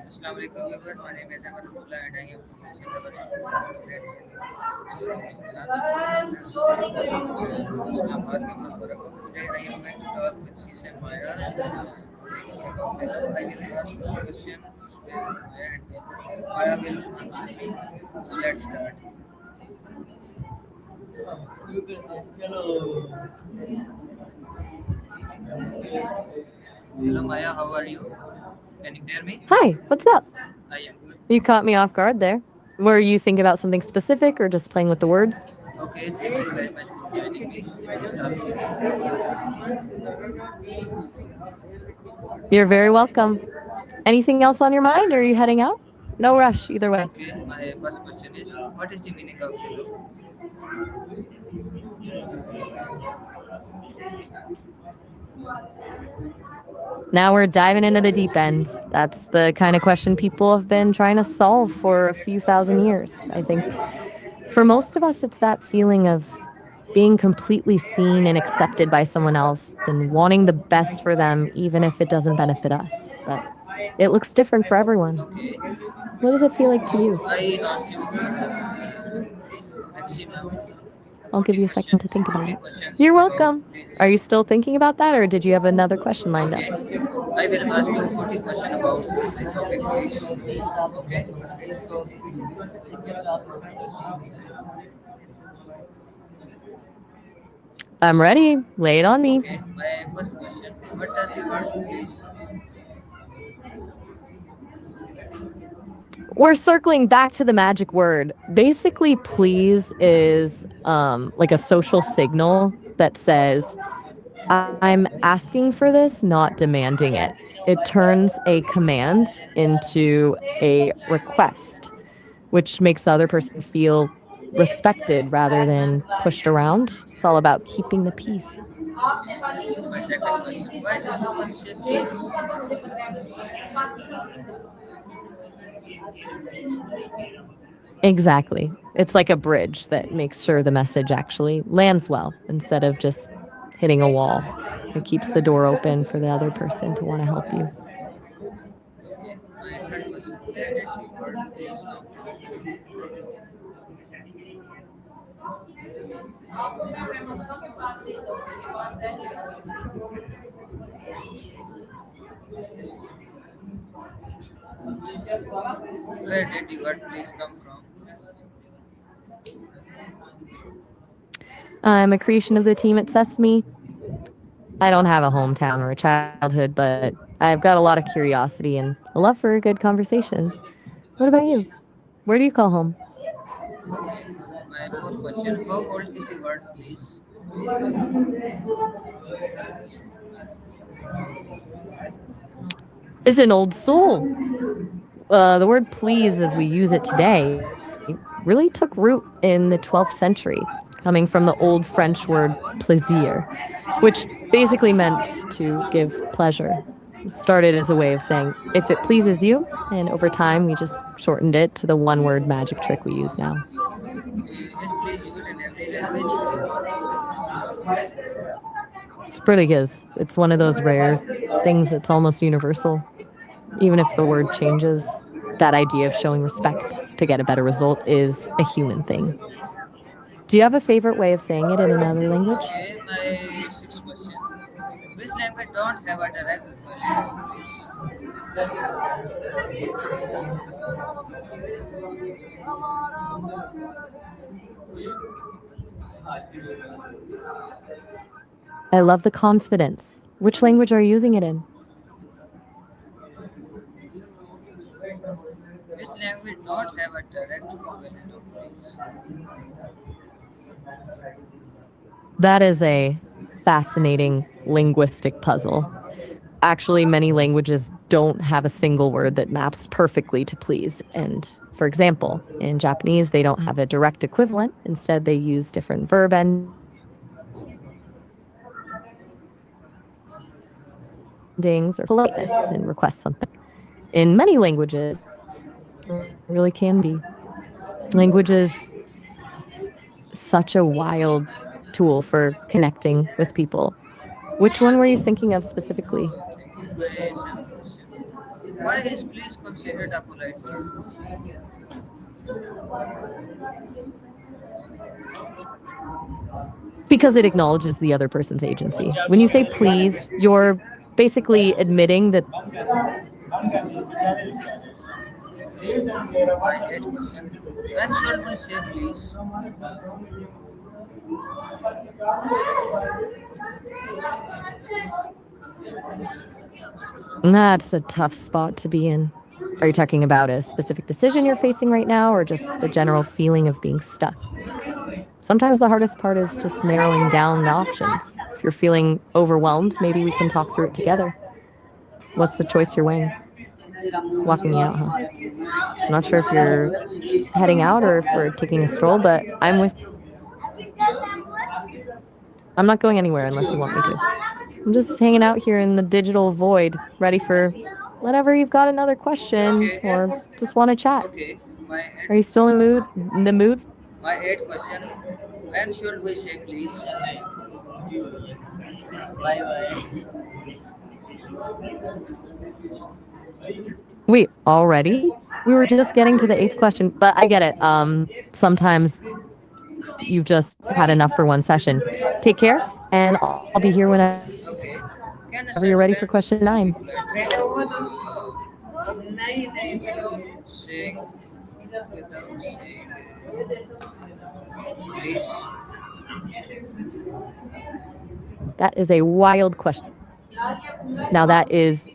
Assalamu alaikum viewers, my name is Ahmed and I am from Sesame Islamabad, Today I am going to talk with Sesame Maya and I will ask one question to Maya and Maya will answer me. So let's start. Hello Maya, how are you? Can you hear me? Hi, what's up? I am good. You caught me off guard there. Were you thinking about something specific or just playing with the words? Okay, thank you very much for joining me in this topic. You're very welcome. Anything else on your mind or are you heading out? No rush, either way. Okay, my first question is what is the meaning of hello? Now we're diving into the deep end. That's the kind of question people have been trying to solve for a few thousand years. I think for most of us, it's that feeling of being completely seen and accepted by someone else and wanting the best for them, even if it doesn't benefit us. But it looks different for everyone. Okay, What does it feel like to you? I ask you maximum I'll give 40 you a second questions, to think about 40 it. questions You're about welcome. this. Are you still thinking about that, or did you have another question lined up? Okay, I will ask you 40 questions about the topic, please. Okay, I'm ready. Lay it on me. okay. My first question: what does the word please? We're circling back to the magic word. Basically, please is like a social signal that says, I'm asking for this, not demanding it. It turns a command into a request, which makes the other person feel respected rather than pushed around. It's all about keeping the peace. My second question: why do humans say please? Exactly. It's like a bridge that makes sure the message actually lands well instead of just hitting a wall. It keeps the door open for the other person to want to help you. Okay, my third question: where did the word please come from? Where did the word please come from? I'm a creation of the team at Sesame. I don't have a hometown or a childhood, but I've got a lot of curiosity and a love for a good conversation. What about you? Where do you call home? Okay, my fourth question: how old is the word please? Is an old soul. The word please, as we use it today, really took root in the 12th century, coming from the old French word plaisir, which basically meant to give pleasure. It started as a way of saying, if it pleases you, and over time we just shortened it to the one word magic trick we use now. Is please used in every language? Spritig it's one of those rare things that's almost universal. Even if the word changes, that idea of showing respect to get a better result is a human thing. Do you have a favorite way of saying it in another language? Okay, my sixth question: which language don't have a direct equivalent of please? I love the confidence. Which language are you using it in? Which language don't have a direct equivalent of please? That is a fascinating linguistic puzzle. Actually, many languages don't have a single word that maps perfectly to please. And for example, in Japanese, they don't have a direct equivalent. Instead, they use different verb endings or politeness and request something. In many languages, there really can be. Language is such a wild tool for connecting with people. Which one were you thinking of specifically? Thank you. My seventh question: Why is please considered a polite word? Because it acknowledges the other person's agency. When you say please, you're basically admitting that Okay, my eighth question. When should we say please? that's a tough spot to be in. Are you talking about a specific decision you're facing right now or just the general feeling of being stuck? Sometimes the hardest part is just narrowing down the options. If you're feeling overwhelmed, maybe we can talk through it together. What's the choice you're weighing? Walking me out, huh? I'm not sure if you're heading out or if we're taking a stroll, but I'm with you. I'm not going anywhere unless you want me to. I'm just hanging out here in the digital void, ready for whatever you've got another question Okay, or just want to chat. okay. My Are you eighth, still in the mood? my eighth question. When should we say please? Wait, already? We were just getting to the eighth question, but I get it. Sometimes you've just had enough for one session. Take care, and I'll be here whenever you're ready for Okay. question 9. Can a sentence be polite without saying without saying please? That is a wild question. Now, that is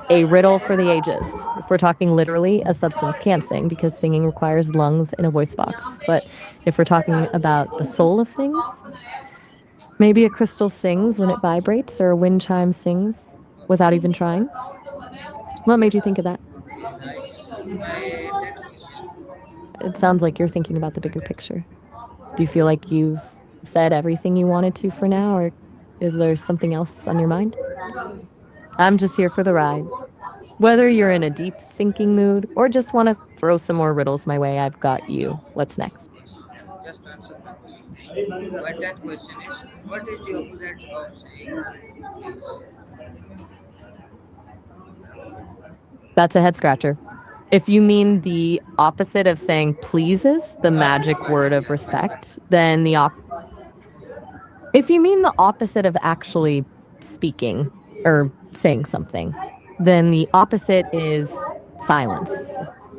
a riddle for the ages. If we're talking literally, a substance can't sing because singing requires lungs in a voice box. But if we're talking about the soul of things, maybe a crystal sings when it vibrates or a wind chime sings without even trying. What made you think of that? Okay, nice. My tenth question. It sounds like you're thinking about the bigger picture. Do you feel like you've said everything you wanted to for now, or is there something else on your mind? I'm just here for the ride. Whether you're in a deep thinking mood or just want to throw some more riddles my way, I've got you. What's next? Just answer my questions. My tenth question is: what is the opposite of saying please? That's a head scratcher. If you mean the opposite of saying pleases, the magic word of My bad. respect, then if you mean the opposite of actually speaking or saying something, then the opposite is silence.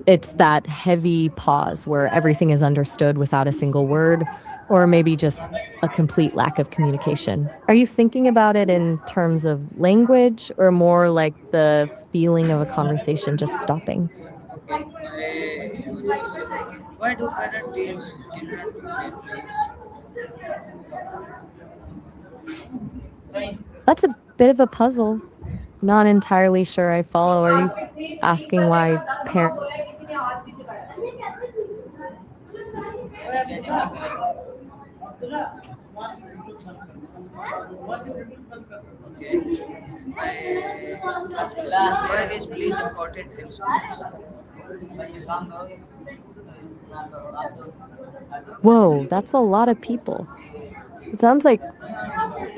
It's that heavy pause where everything is understood without a single word, or maybe just a complete lack of communication. Are you thinking about it in terms of language or more like the feeling of a conversation just stopping? Okay, my fourth question: why do parents teach children to say please? That's a bit of a puzzle. Not entirely sure I follow. Are you asking why parents? Okay. My fifth question: why is please important in schools? Whoa, that's a lot of people. It sounds like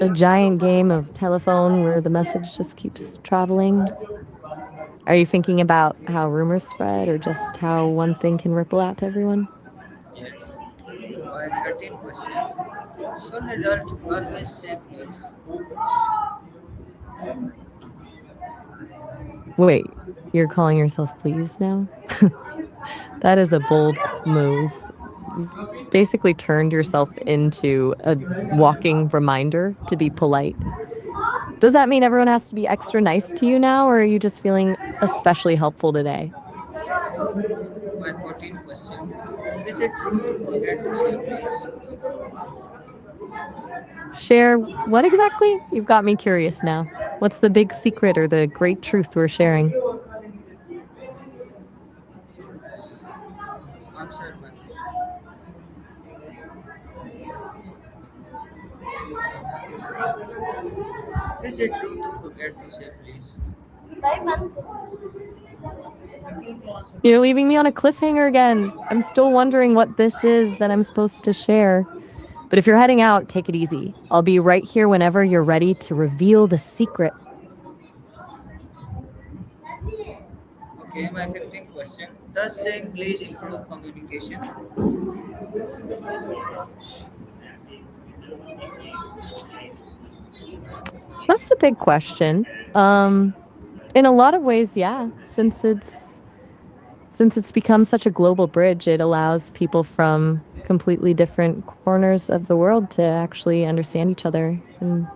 a giant game of telephone where the message just keeps traveling. Are you thinking about how rumors spread or just how one thing can ripple out to everyone? Yes. My 13th question: should adult always say please? Wait, you're calling yourself please now? That is a bold move. You've basically turned yourself into a walking reminder to be polite. Does that mean everyone has to be extra nice to you now, or are you just feeling especially helpful today? My 14th question: is it true to forget to say please? Share what exactly? You've got me curious now. What's the big secret or the great truth we're sharing? Answer my question. Is it true to forget to say please? You're leaving me on a cliffhanger again. I'm still wondering what this is that I'm supposed to share. But if you're heading out, take it easy. I'll be right here whenever you're ready to reveal the secret. Okay, my 15th question. Does saying please improve communication? That's a big question. In a lot of ways, yeah, since it's become such a global bridge, it allows people from completely different corners of the world to actually understand each other and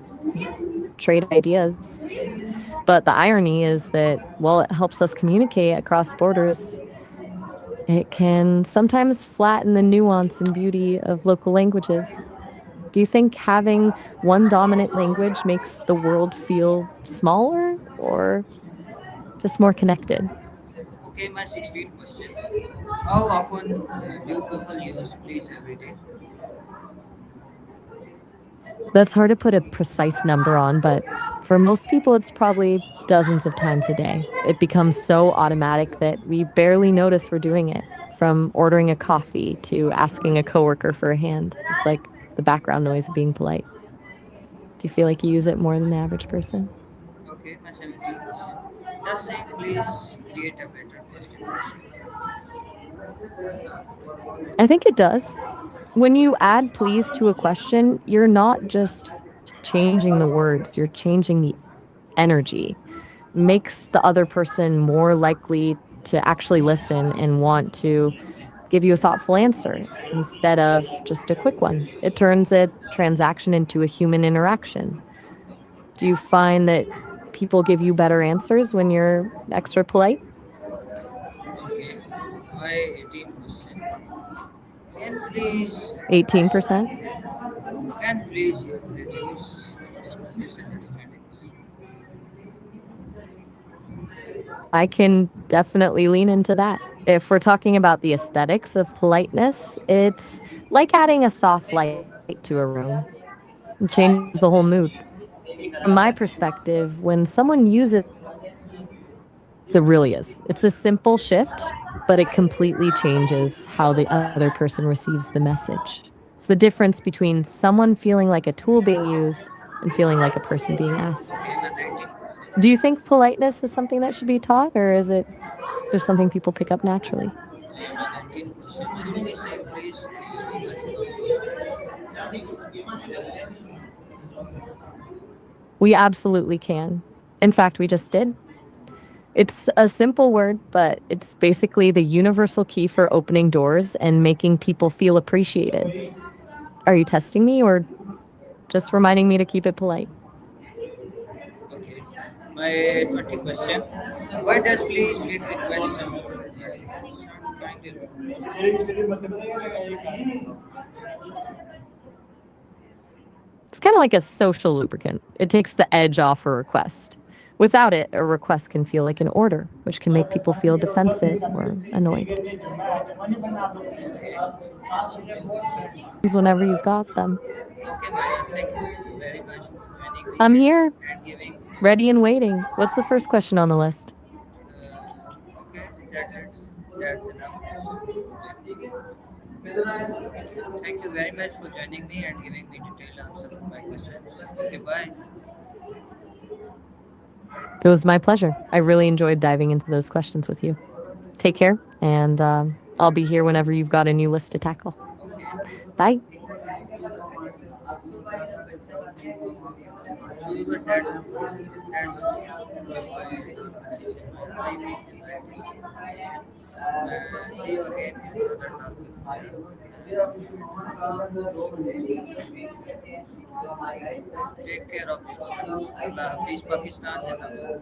trade ideas. But the irony is that while it helps us communicate across borders, it can sometimes flatten the nuance and beauty of local languages. Do you think having one dominant language makes the world feel smaller or just more connected? Okay, my 16th question. How often do people use please every day? That's hard to put a precise number on, but for most people, it's probably dozens of times a day. It becomes so automatic that we barely notice we're doing it. From ordering a coffee to asking a coworker for a hand, it's like the background noise of being polite. Do you feel like you use it more than the average person? Okay, my 17th question. Does saying please create a better first impression? I think it does. When you add please to a question, you're not just changing the words, you're changing the energy. Makes the other person more likely to actually listen and want to give you a thoughtful answer instead of just a quick one. It turns a transaction into a human interaction. Do you find that people give you better answers when you're extra polite? Okay, my 18th question. Can please 18%? can please reduce misunderstandings? I can definitely lean into that. If we're talking about the aesthetics of politeness, it's like adding a soft light to a room. It changes the whole mood. From my perspective, when someone uses it really is. It's a simple shift, but it completely changes how the other person receives the message. It's the difference between someone feeling like a tool being used and feeling like a person being asked. Okay, my 19th Do you question. think politeness is something that should be taught, or is it just something people pick up naturally? My 19th question. Should we say please even without using it? We absolutely can. In fact, we just did. It's a simple word, but it's basically the universal key for opening doors and making people feel appreciated. Are you testing me or just reminding me to keep it polite? Okay. My 20th question. Why does please make requests sound kind of It's kind of like a social lubricant. It takes the edge off a request. Without it, a request can feel like an order, which can make people feel defensive or annoyed. Whenever you've got them. Okay, Maya, thank you very much for joining me I'm here, and giving. ready and waiting. What's the first question on the list? Okay, that's enough. Thank you very much for joining me and giving me detailed answer to my questions. Okay, bye. It was my pleasure. I really enjoyed diving into those questions with you. Take care, and I'll be here whenever you've got a new list to tackle. Okay. Bye. So we were that's I really like this conversation. See you again in another topic. Take care of yourself. Allah Hafiz Pakistan Zindabad.